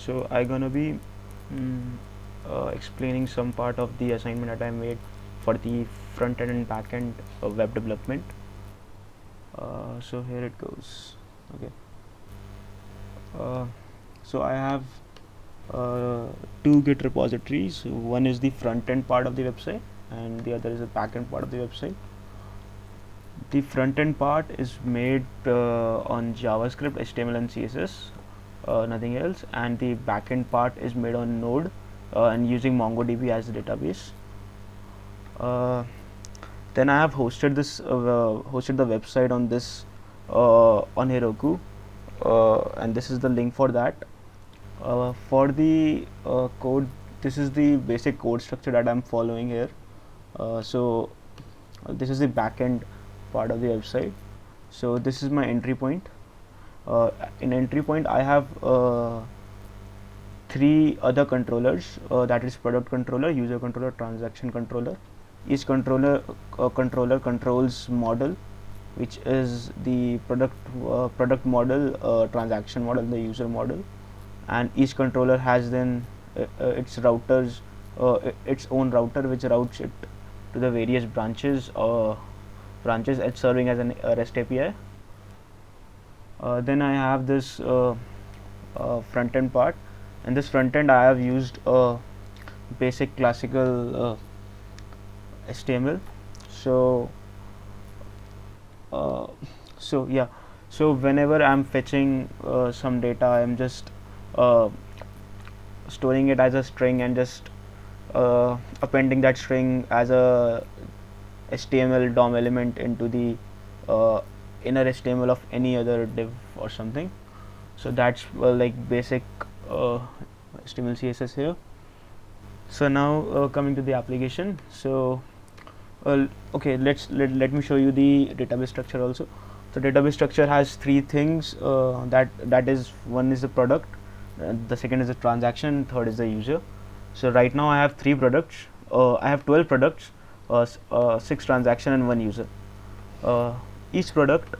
So I'm gonna be explaining some part of the assignment that I made for the front end and back end web development. So here it goes. Okay. So I have two Git repositories. One is the front end part of the website, and the other is the back end part of the website. The front end part is made on JavaScript, HTML, and CSS, nothing else, and the back end part is made on Node and using MongoDB as the database. Then I have hosted the website on this on Heroku, and this is the link for that. For the code, this is the basic code structure that I'm following here. So this is the backend part of the website. So this is my entry point. In entry point, I have three other controllers, that is product controller, user controller, transaction controller. Each controller controls model, which is the product model, transaction model, the user model, and each controller has then its routers, its own router, which routes it to the various branches and serving as an REST API. Then I have this front end part. In this front end, I have used basic classical HTML. So yeah, so whenever I'm fetching some data, I'm just storing it as a string and just appending that string as a HTML DOM element into the inner HTML of any other div or something. So that's like basic HTML CSS here. So now coming to the application. So okay, let me show you the database structure also. So database structure has three things, that is, one is the product, the second is the transaction, third is the user. So right now I have three products. I have 12 products, 6 transaction and 1 user. Each product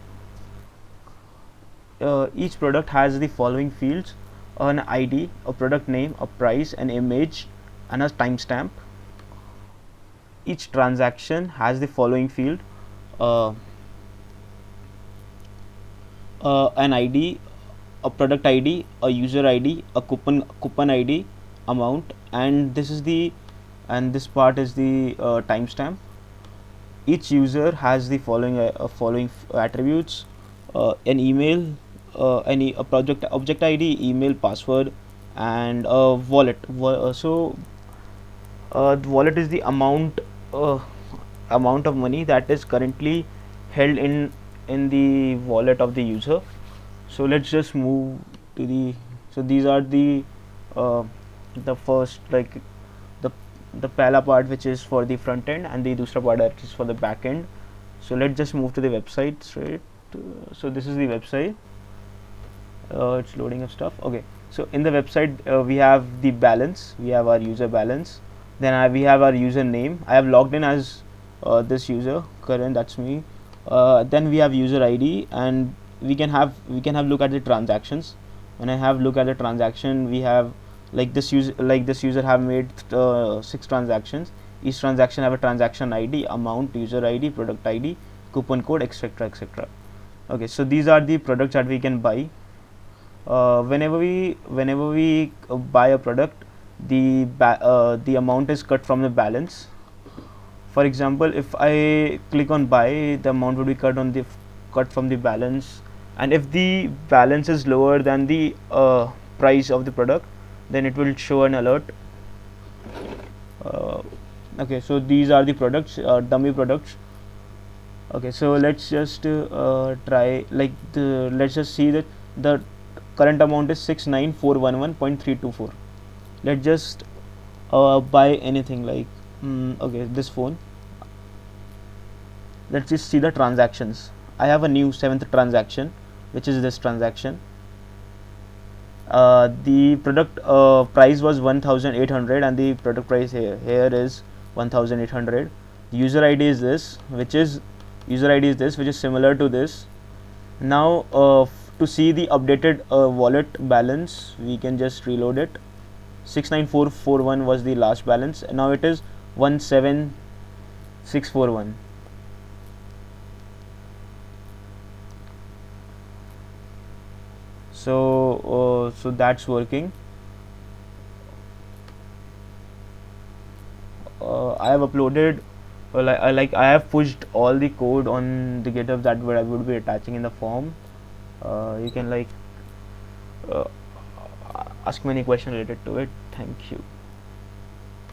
has the following fields: an ID, a product name, a price, an image, and a timestamp. Each transaction has the following field: an ID, a product ID, a user ID, a coupon ID, amount, and this part is the timestamp. Each user has the following attributes: an email, a project object ID, email, password, and a wallet. The wallet is the amount of money that is currently held in the wallet of the user. So let's just move to the. So these are the first, like, the pala part, which is for the front end, and the dusra part, that is for the back end. So let's just move to the website straight. So this is the website. It's loading up stuff. Okay, so in the website we have the balance, we have our user balance, then we have our username. I have logged in as this user, Karan, that's me. Then we have user ID, and we can have look at the transactions. When I have look at the transaction, we have this user have made 6 transactions. Each transaction have a transaction ID, amount, user ID, product ID, coupon code, etc, etc. Okay, so these are the products that we can buy. Whenever we buy a product, the amount is cut from the balance. For example, if I click on buy, the amount would be cut from the balance, and if the balance is lower than the price of the product, then it will show an alert. Okay, so these are the products, dummy products. Okay, so let's just try, let's just see that the current amount is 69411.324. let's just buy anything, like okay, this phone. Let's just see the transactions. I have a new 7th transaction, which is this transaction. The product price was 1800, and the product price here is 1800. User ID is this, which is similar to this. Now to see the updated wallet balance, we can just reload it. 69441 was the last balance, and now it is 17641. So that's working. I have uploaded, I have pushed all the code on the GitHub that I would be attaching in the form. You can uh, ask me any question related to it. Thank you.